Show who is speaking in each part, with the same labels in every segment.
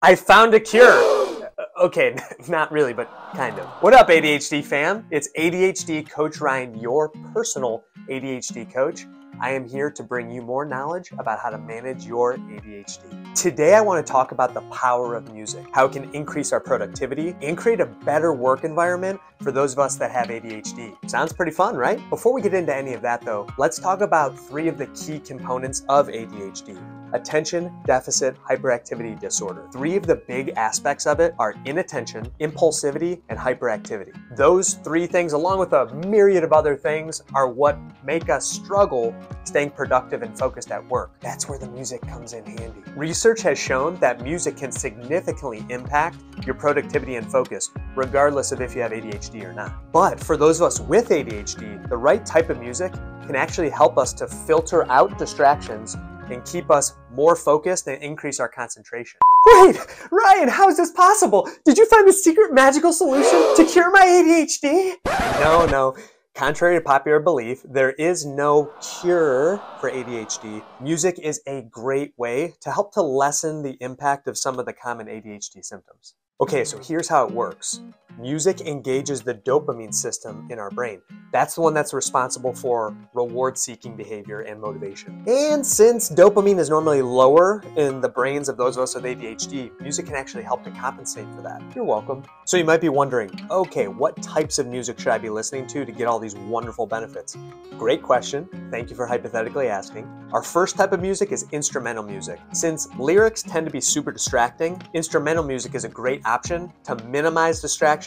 Speaker 1: I found a cure. Okay, not really, but kind of. What up, ADHD fam? It's ADHD Coach Ryan, your personal ADHD coach. I am here to bring you more knowledge about how to manage your ADHD. Today, I want to talk about the power of music, how it can increase our productivity and create a better work environment for those of us that have ADHD. Sounds pretty fun, right? Before we get into any of that though, let's talk about 3 of the key components of ADHD. Attention Deficit Hyperactivity Disorder. 3 of the big aspects of it are inattention, impulsivity, and hyperactivity. Those 3 things, along with a myriad of other things, are what make us struggle staying productive and focused at work. That's where the music comes in handy. Research has shown that music can significantly impact your productivity and focus, regardless of if you have ADHD or not. But for those of us with ADHD, the right type of music can actually help us to filter out distractions and keep us more focused and increase our concentration. Wait, Ryan, how is this possible? Did you find the secret magical solution to cure my ADHD? No. Contrary to popular belief, there is no cure for ADHD. Music is a great way to help to lessen the impact of some of the common ADHD symptoms. Okay, so here's how it works. Music engages the dopamine system in our brain. That's the one that's responsible for reward-seeking behavior and motivation. And since dopamine is normally lower in the brains of those of us with ADHD, music can actually help to compensate for that. You're welcome. So you might be wondering, okay, what types of music should I be listening to get all these wonderful benefits? Great question. Thank you for hypothetically asking. Our first type of music is instrumental music. Since lyrics tend to be super distracting, instrumental music is a great option to minimize distraction,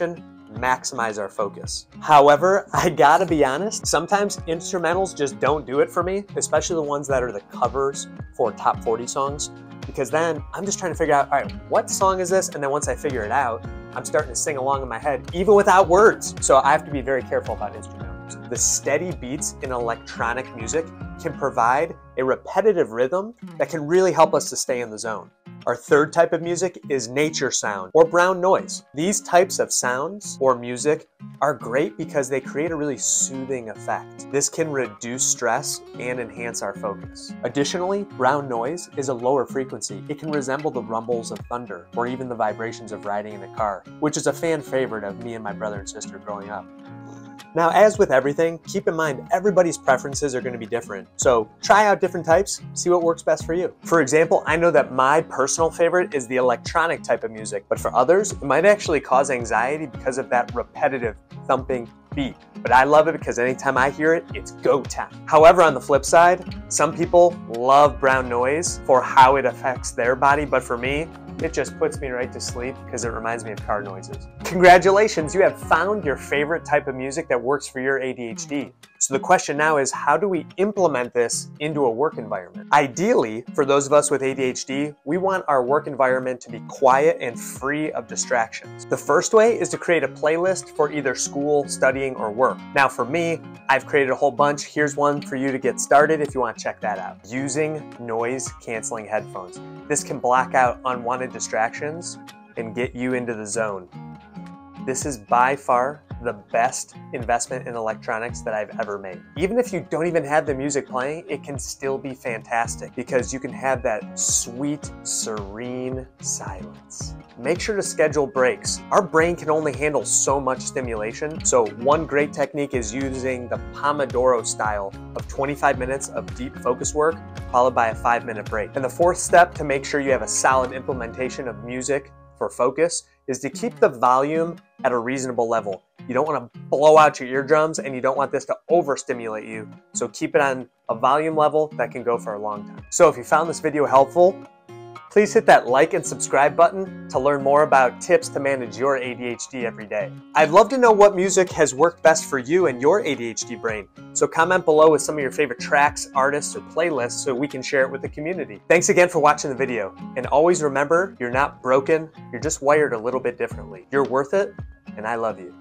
Speaker 1: maximize our focus. However, I gotta be honest, sometimes instrumentals just don't do it for me, especially the ones that are the covers for top 40 songs, because then I'm just trying to figure out, all right, what song is this? And then once I figure it out, I'm starting to sing along in my head, even without words. So I have to be very careful about instrumentals. The steady beats in electronic music can provide a repetitive rhythm that can really help us to stay in the zone. Our third type of music is nature sound or brown noise. These types of sounds or music are great because they create a really soothing effect. This can reduce stress and enhance our focus. Additionally, brown noise is a lower frequency. It can resemble the rumbles of thunder or even the vibrations of riding in a car, which is a fan favorite of me and my brother and sister growing up. Now, as with everything, keep in mind everybody's preferences are going to be different. So try out different types, see what works best for you. For example, I know that my personal favorite is the electronic type of music, but for others, it might actually cause anxiety because of that repetitive thumping beat. But I love it because anytime I hear it, it's go time. However, on the flip side, some people love brown noise for how it affects their body, but for me, it just puts me right to sleep because it reminds me of car noises. Congratulations, you have found your favorite type of music that works for your ADHD. So the question now is, how do we implement this into a work environment? Ideally, for those of us with ADHD, we want our work environment to be quiet and free of distractions. The first way is to create a playlist for either school, studying, or work. Now for me, I've created a whole bunch. Here's one for you to get started if you want to check that out. Using noise-canceling headphones. This can block out unwanted distractions and get you into the zone. This is by far the best investment in electronics that I've ever made. Even if you don't even have the music playing, it can still be fantastic because you can have that sweet, serene silence. Make sure to schedule breaks. Our brain can only handle so much stimulation, so one great technique is using the Pomodoro style of 25 minutes of deep focus work followed by a 5-minute break. And the fourth step to make sure you have a solid implementation of music for focus is to keep the volume at a reasonable level. You don't want to blow out your eardrums and you don't want this to overstimulate you. So keep it on a volume level that can go for a long time. So if you found this video helpful, please hit that like and subscribe button to learn more about tips to manage your ADHD every day. I'd love to know what music has worked best for you and your ADHD brain. So comment below with some of your favorite tracks, artists, or playlists so we can share it with the community. Thanks again for watching the video. And always remember, you're not broken, you're just wired a little bit differently. You're worth it, and I love you.